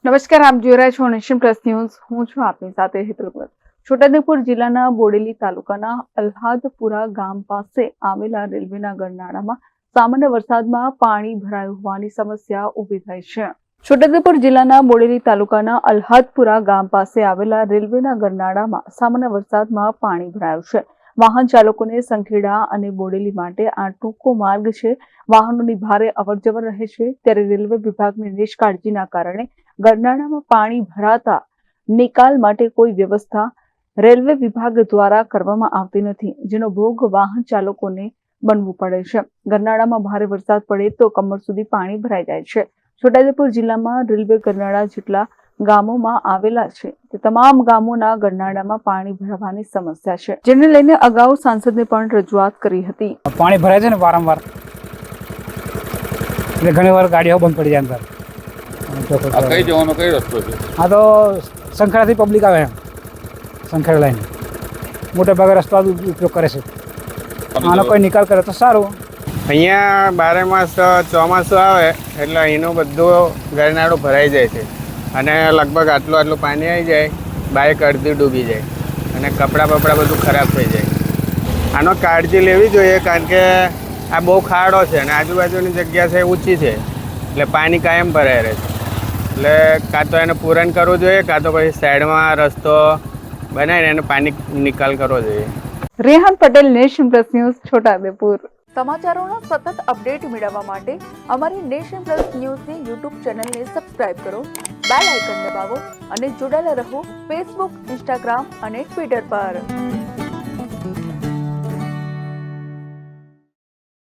નમસ્કાર, આપ જોઈ રહ્યા છો નેશન પ્લસ ન્યૂઝ. હું છું આપની સાથે હેતલ ભગત. છોટાઉદેપુર જિલ્લાના બોડેલી તાલુકાના અલ્હાદપુરા ગામ પાસે આવેલા રેલવેના ગરનાળામાં સામાન્ય વરસાદમાં પાણી ભરાયું હોવાની સમસ્યા ઊભી થઈ છે. છોટાઉદેપુર જિલ્લાના બોડેલી તાલુકાના અલ્હાદપુરા ગામ પાસે આવેલા રેલવેના ગરનાળામાં સામાન્ય વરસાદમાં પાણી ભરાયું છે. વાહન ચાલકોને સંખેડા અને બોડેલી માટે આ ટૂંકો માર્ગ છે. વાહનોની ભારે અવરજવર રહે છે, ત્યારે રેલવે વિભાગની નિષ્કાળજીના કારણે ગરનાળામાં પાણી ભરાતા નિકાલ માટે કોઈ વ્યવસ્થા રેલવે વિભાગ દ્વારા કરવામાં આવતી નથી, જેનો ભોગ વાહન ચાલકોને બનવું પડે છે. ગરનાળામાં ભારે વરસાદ પડે તો કમર સુધી પાણી ભરાઈ જાય છે. છોટાઉદેપુર જિલ્લામાં રેલવે ગરનાળા જેટલા ગામોમાં આવેલા છે તે તમામ ગામોના ગરનાળામાં પાણી ભરાવાની સમસ્યા છે, જેને લઈને અગાઉ સાંસદને પણ રજૂઆત કરી હતી. પાણી ભરાય છે ને વારંવાર, એટલે ઘણી વાર ગાડીઓ બંધ પડી જાય અંદર. કઈ જવાનો કઈ રસ્તો છે? હા, તો સંખેડાથી પબ્લિક આવે એમ, સંખેડા લઈને મોટા ભાગે રસ્તો ઉપયોગ કરે છે. આનો કોઈ નિકાલ કરે તો સારું. અહીંયા 12 માસ ચોમાસું આવે એટલે અહીંનું બધું ગરનાળું ભરાઈ જાય છે અને લગભગ આટલું પાણી આવી જાય, બાઇક અડધી ડૂબી જાય અને કપડાં બધું ખરાબ થઈ જાય. આનો કાળજી લેવી જોઈએ, કારણ કે આ બહુ ખાડો છે અને આજુબાજુની જગ્યા છે ઊંચી છે, એટલે પાણી કાયમ ભરાઈ રહે છે. એટલે કાં તો એને પૂરણ કરવું જોઈએ, કાં તો પછી સાઈડમાં રસ્તો બનાવીને એને પાણી નિકાલ કરવો જોઈએ. Rehan Patel, nation plus news, Chhota Udepur. સમાચારોના સતત અપડેટ મેળવવા માટે અમારી નેશન પ્લસ ન્યૂઝની યુટ્યુબ ચેનલને સબસ્ક્રાઇબ કરો, બેલ આઇકન દબાવો અને જોડાયેલા રહો ફેસબુક, ઇન્સ્ટાગ્રામ અને ટ્વિટર પર.